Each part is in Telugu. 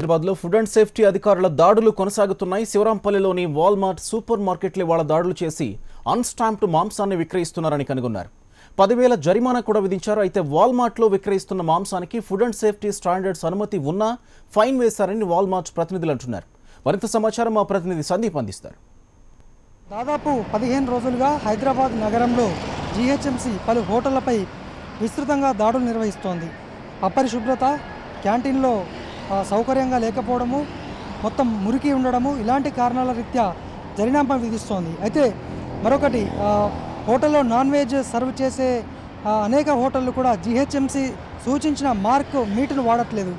హైదరాబాద్లో ఫుడ్ అండ్ సేఫ్టీ అధికారుల దాడులు కొనసాగుతున్నాయి. శివరాంపల్లిలోని వాల్మార్ట్ సూపర్ మార్కెట్లే వాళ్ళ దాడులు చేసి అన్స్టాంప్డ్ మాంసాన్ని విక్రయిస్తున్నారని కనుగొన్నారు. 10,000 జరిమానా కూడా విధించారు. అయితే వాల్మార్ట్లో విక్రయిస్తున్న మాంసానికి ఫుడ్ అండ్ సేఫ్టీ స్టాండర్డ్స్ అనుమతి ఉన్నా ఫైన్ వేశారని వాల్మార్ట్ ప్రతినిధులు అంటున్నారు. మరింత సమాచారం మా ప్రతినిధి సందీప్ అందిస్తారు. దాదాపు 15 రోజులుగా హైదరాబాద్ నగరంలో జీహెచ్ఎంసీ పలు హోటళ్లపై విస్తృతంగా దాడులు నిర్వహిస్తోంది. అపరిశుభ్రత, క్యాంటీన్లో సౌకర్యంగా లేకపోవడము, మొత్తం మురికి ఉండడము, ఇలాంటి కారణాల రీత్యా జరిమానా విధిస్తోంది. అయితే మరొకటి, హోటల్లో నాన్ వెజ్ సర్వ్ చేసే అనేక హోటళ్ళు కూడా జీహెచ్ఎంసీ సూచించిన మార్క్ మీటును వాడట్లేదు.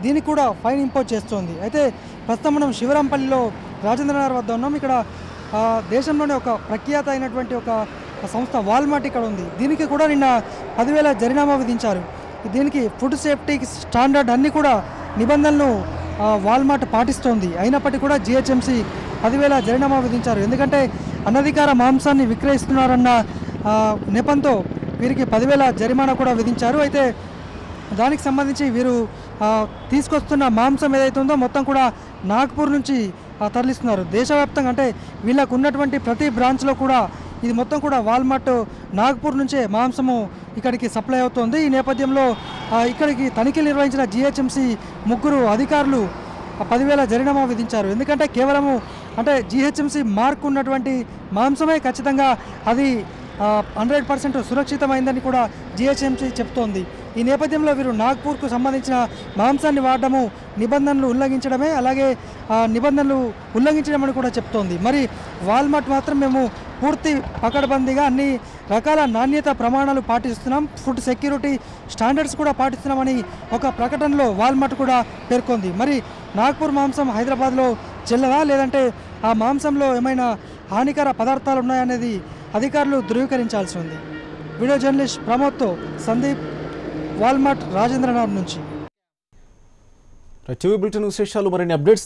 దీనికి కూడా ఫైన్ ఇంపోజ్ చేస్తోంది. అయితే ప్రస్తుతం మనం శివరాంపల్లిలో రాజేంద్రనగర్ వద్ద ఉన్నాం. ఇక్కడ దేశంలోనే ఒక ప్రఖ్యాత అయినటువంటి ఒక సంస్థ వాల్మార్ట్ ఇక్కడ ఉంది. దీనికి కూడా నిన్న 10,000 జరిమానా విధించారు. దీనికి ఫుడ్ సేఫ్టీ స్టాండర్డ్ అన్నీ కూడా నిబంధనలు వాల్మార్ట్ పాటిస్తోంది. అయినప్పటికీ కూడా జీహెచ్ఎంసీ 10,000 జరిమానా విధించారు. ఎందుకంటే అనధికార మాంసాన్ని విక్రయిస్తున్నారన్న నెపంతో వీరికి 10,000 జరిమానా కూడా విధించారు. అయితే దానికి సంబంధించి వీరు తీసుకొస్తున్న మాంసం ఏదైతే ఉందో మొత్తం కూడా నాగ్పూర్ నుంచి తరలిస్తున్నారు. దేశవ్యాప్తంగా అంటే వీళ్ళకు ఉన్నటువంటి ప్రతి బ్రాంచ్లో కూడా ఇది మొత్తం కూడా వాల్మార్ట్ నాగ్పూర్ నుంచే మాంసము ఇక్కడికి సప్లై అవుతోంది. ఈ నేపథ్యంలో ఇక్కడికి తనిఖీలు నిర్వహించిన జీహెచ్ఎంసీ 3 అధికారులు 10,000 జరిమానా విధించారు. ఎందుకంటే కేవలము అంటే జీహెచ్ఎంసీ మార్క్ ఉన్నటువంటి మాంసమే ఖచ్చితంగా అది 100% సురక్షితమైందని కూడా జీహెచ్ఎంసీ చెప్తోంది. ఈ నేపథ్యంలో వీరు నాగ్పూర్కు సంబంధించిన మాంసాన్ని వాడడము నిబంధనలు ఉల్లంఘించడమే, అలాగే నిబంధనలు ఉల్లంఘించడమని కూడా చెప్తోంది. మరి వాల్మార్ట్ మాత్రం మేము పూర్తి పకడ్బందీగా అన్ని రకాల నాణ్యత ప్రమాణాలు పాటిస్తున్నాం, ఫుడ్ సెక్యూరిటీ స్టాండర్డ్స్ కూడా పాటిస్తున్నామని ఒక ప్రకటనలో వాల్మార్ట్ కూడా పేర్కొంది. మరి నాగ్పూర్ మాంసం హైదరాబాద్లో చెల్లదా, లేదంటే ఆ మాంసంలో ఏమైనా హానికర పదార్థాలు ఉన్నాయనేది అధికారులు ధృవీకరించాల్సి ఉంది. వీడియో జర్నలిస్ట్ ప్రమోద్తో సందీప్, వాల్మార్ట్ రాజేంద్రనగర్ నుంచి. టీవీ బులెటిన్ విశేషాలు, మరిన్ని అప్డేట్స్